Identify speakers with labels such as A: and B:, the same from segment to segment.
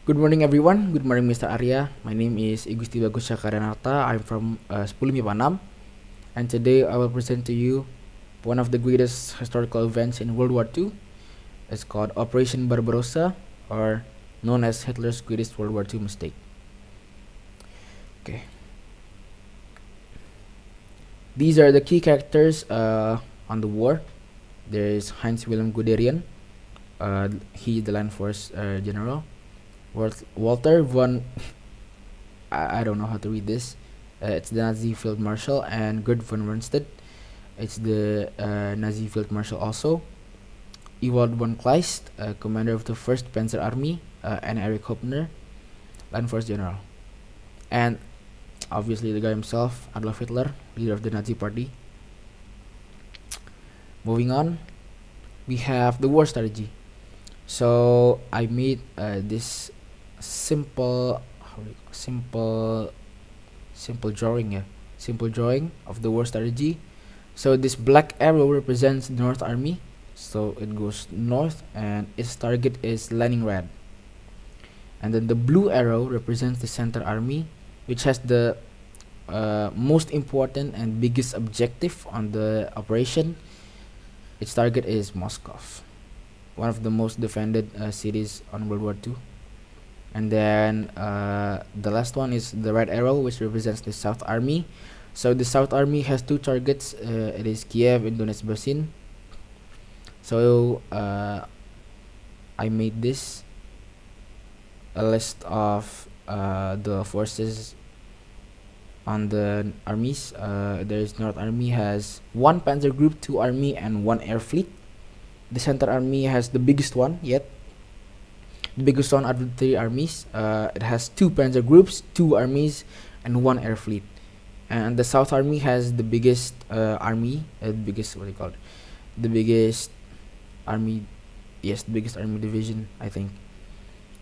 A: Good morning, everyone. Good morning, Mr. Arya. My name is Gusti Bagus Chakka. I'm from 10 and today I will present to you one of the greatest historical events in World War II. It's called Operation Barbarossa, or known as Hitler's greatest World War II mistake. Okay. These are the key characters on the war. There is Heinz Wilhelm Guderian. He the land force general. Walter von I don't know how to read this. It's the Nazi field marshal, and Gerd von Rundstedt. It's the Nazi field marshal also. Ewald von Kleist, commander of the 1st Panzer Army, and Erich Hopner, land force general. And obviously the guy himself, Adolf Hitler, leader of the Nazi party. Moving on, we have the war strategy. So I made this simple drawing of the war strategy. So this black arrow represents the North Army, so it goes north and its target is Leningrad. And then the blue arrow represents the Center Army, which has the most important and biggest objective on the operation. Its target is Moscow, one of the most defended cities on World War II. And then the last one is the red arrow, which represents the South Army. So the South Army has two targets. It is Kiev and Donetsk Basin. So I made this a list of the forces on the armies. There is North Army has 1 Panzer Group, 2 Army, and 1 Air Fleet. The Center Army has the biggest one yet. The biggest one out of the 3 armies. It has 2 Panzer Groups, 2 armies, and 1 Air Fleet. And the South Army has the biggest army. The biggest army. Yes, the biggest army division, I think.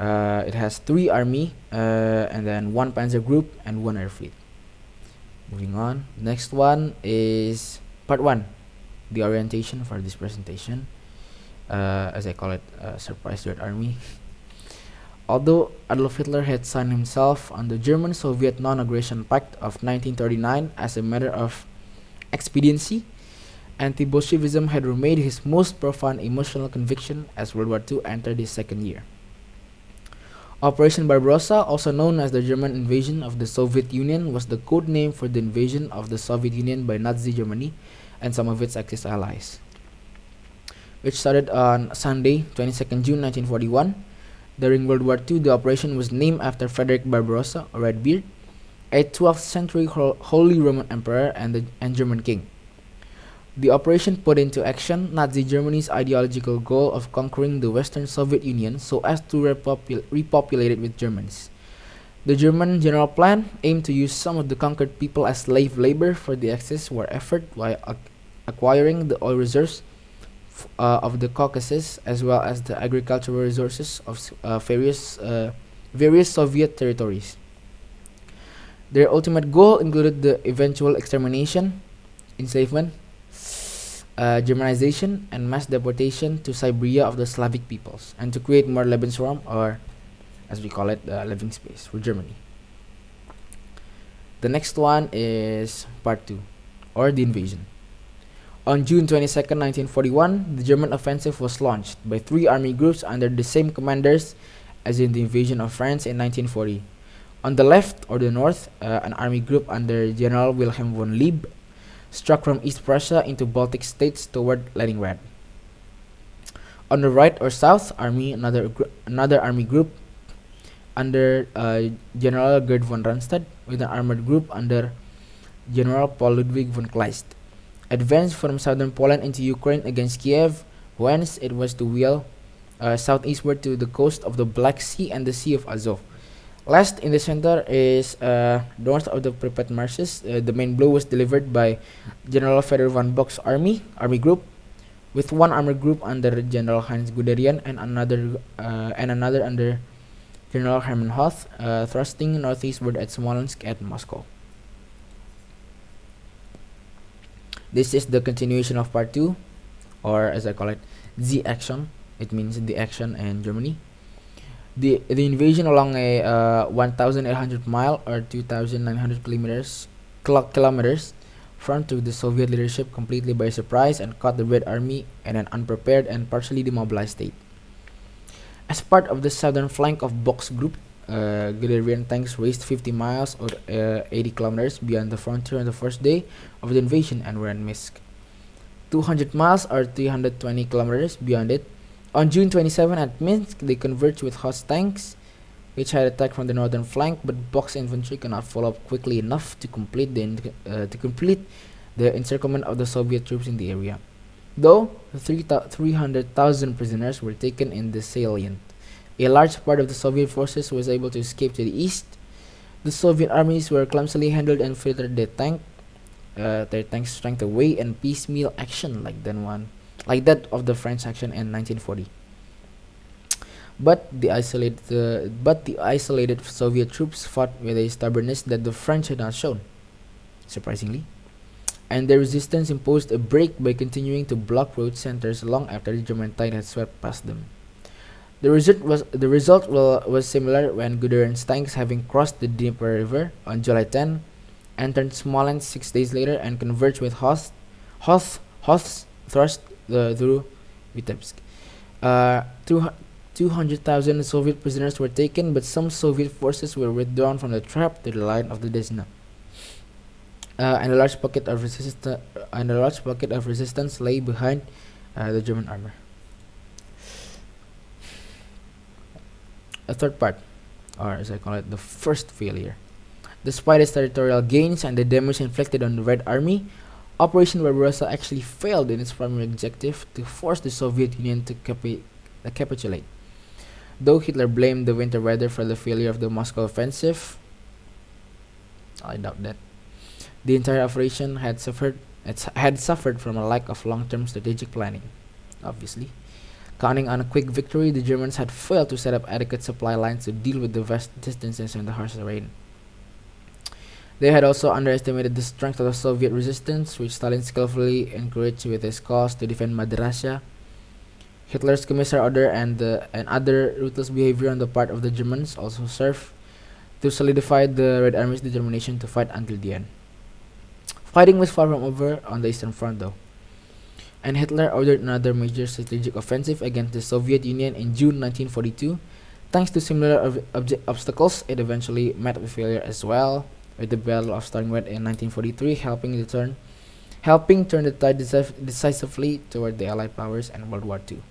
A: It has 3 army, and then 1 Panzer Group and 1 Air Fleet. Moving on. Next one is part 1, the orientation for this presentation. As I call it, Surprise Red Army. Although Adolf Hitler had signed himself on the German-Soviet Non-Aggression Pact of 1939 as a matter of expediency, anti-Bolshevism had remained his most profound emotional conviction as World War II entered its second year. Operation Barbarossa, also known as the German invasion of the Soviet Union, was the code name for the invasion of the Soviet Union by Nazi Germany and some of its Axis allies, which started on Sunday, 22nd June 1941. During World War II, the operation was named after Frederick Barbarossa, or Redbeard, a 12th century Holy Roman Emperor and German king. The operation put into action Nazi Germany's ideological goal of conquering the Western Soviet Union so as to repopulate it with Germans. The German general plan aimed to use some of the conquered people as slave labor for the Axis war effort while acquiring the oil reserves of the Caucasus, as well as the agricultural resources of various Soviet territories. Their ultimate goal included the eventual extermination, enslavement, Germanization, and mass deportation to Siberia of the Slavic peoples, and to create more Lebensraum, or as we call it, living space for Germany. The next one is part 2, or the invasion. On June 22nd, 1941, the German offensive was launched by 3 army groups under the same commanders as in the invasion of France in 1940. On the left, or the north, an army group under General Wilhelm von Lieb struck from East Prussia into Baltic states toward Leningrad. On the right, or south, another army group under General Gerd von Rundstedt, with an armored group under General Paul Ludwig von Kleist, advanced from southern Poland into Ukraine against Kiev, whence it was to wheel southeastward to the coast of the Black Sea and the Sea of Azov. Last in the center is north of the Pripyat marshes. The main blow was delivered by General Fedor von Bock's army group, with 1 armored group under General Heinz Guderian and another under General Hermann Hoth, thrusting northeastward at Smolensk and Moscow. This is the continuation of part 2, or as I call it, the action. It means the action in Germany. The invasion along a 1,800 mile or 2,900 kilometers front took the Soviet leadership completely by surprise and caught the Red Army in an unprepared and partially demobilized state. As part of the southern flank of Box Group, Guderian tanks raced 50 miles or 80 kilometers beyond the frontier on the first day of the invasion and were in Minsk. 200 miles or 320 kilometers beyond it, on June 27 at Minsk, they converged with Host tanks, which had attacked from the northern flank, but Box infantry could not follow up quickly enough to complete the encirclement of the Soviet troops in the area. Though 300,000 prisoners were taken in the salient, a large part of the Soviet forces was able to escape to the east. The Soviet armies were clumsily handled and filtered their tank strength away in piecemeal action like that of the French action in 1940. But the isolated Soviet troops fought with a stubbornness that the French had not shown, surprisingly, and their resistance imposed a break by continuing to block road centers long after the German tide had swept past them. The result was similar when Guderian's tanks, having crossed the Dnieper River on July 10, entered Smolensk 6 days later and converged with Host's thrust through Vitebsk. 200,000 Soviet prisoners were taken, but some Soviet forces were withdrawn from the trap to the line of the Desna. And a large pocket of resistance lay behind the German armor. A third part, or as I call it, the first failure. Despite its territorial gains and the damage inflicted on the Red Army, Operation Barbarossa actually failed in its primary objective to force the Soviet Union to capitulate. Though Hitler blamed the winter weather for the failure of the Moscow offensive, I doubt that. The entire operation had suffered from a lack of long-term strategic planning. Obviously, counting on a quick victory, the Germans had failed to set up adequate supply lines to deal with the vast distances and the harsh terrain. They had also underestimated the strength of the Soviet resistance, which Stalin skillfully encouraged with his cause to defend Madrasha. Hitler's commissar order and other ruthless behavior on the part of the Germans also served to solidify the Red Army's determination to fight until the end. Fighting was far from over on the Eastern Front, though, and Hitler ordered another major strategic offensive against the Soviet Union in June 1942. Thanks to similar obstacles, it eventually met with failure as well, with the Battle of Stalingrad in 1943 helping turn the tide decisively toward the Allied powers and World War II.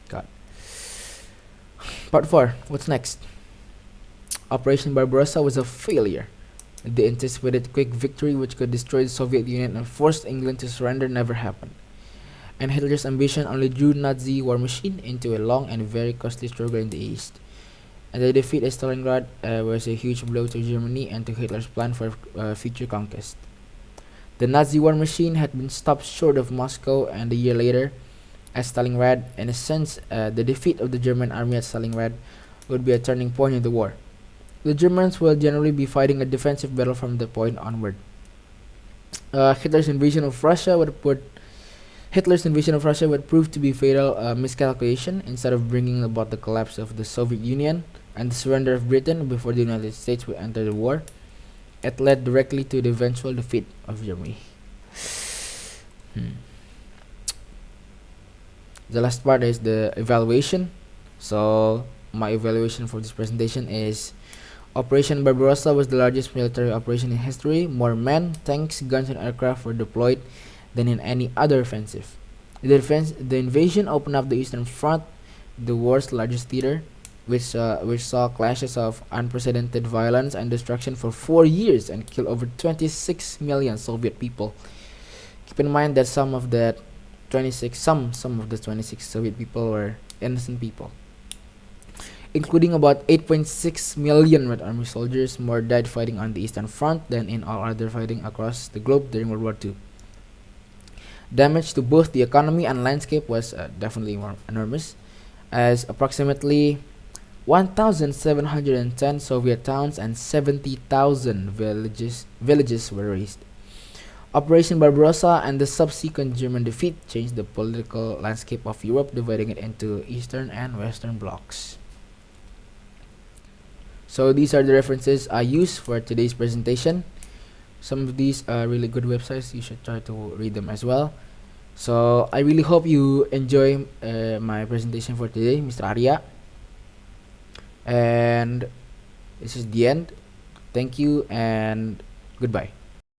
A: God. Part 4. What's next? Operation Barbarossa was a failure. The anticipated quick victory which could destroy the Soviet Union and force England to surrender never happened. And Hitler's ambition only drew Nazi war machine into a long and very costly struggle in the East. And the defeat at Stalingrad was a huge blow to Germany and to Hitler's plan for future conquest. The Nazi war machine had been stopped short of Moscow, and a year later, at Stalingrad, in a sense, the defeat of the German army at Stalingrad would be a turning point in the war. The Germans will generally be fighting a defensive battle from that point onward. Hitler's invasion of Russia would prove to be fatal miscalculation. Instead of bringing about the collapse of the Soviet Union and the surrender of Britain before the United States would enter the war, it led directly to the eventual defeat of Germany. The last part is the evaluation. So my evaluation for this presentation is: Operation Barbarossa was the largest military operation in history. More men, tanks, guns, and aircraft were deployed than in any other offensive. The invasion opened up the Eastern Front, the war's largest theater, which saw clashes of unprecedented violence and destruction for 4 years and killed over 26 million Soviet people. Keep in mind that some of the 26 Soviet people were innocent people, including about 8.6 million Red Army soldiers. More died fighting on the Eastern Front than in all other fighting across the globe during World War II. Damage to both the economy and landscape was definitely enormous, as approximately 1,710 Soviet towns and 70,000 villages were razed. Operation Barbarossa and the subsequent German defeat changed the political landscape of Europe, dividing it into Eastern and Western blocs. So these are the references I use for today's presentation. Some of these are really good websites. You should try to read them as well. So I really hope you enjoy my presentation for today, Mr. Arya. And this is the end. Thank you and goodbye.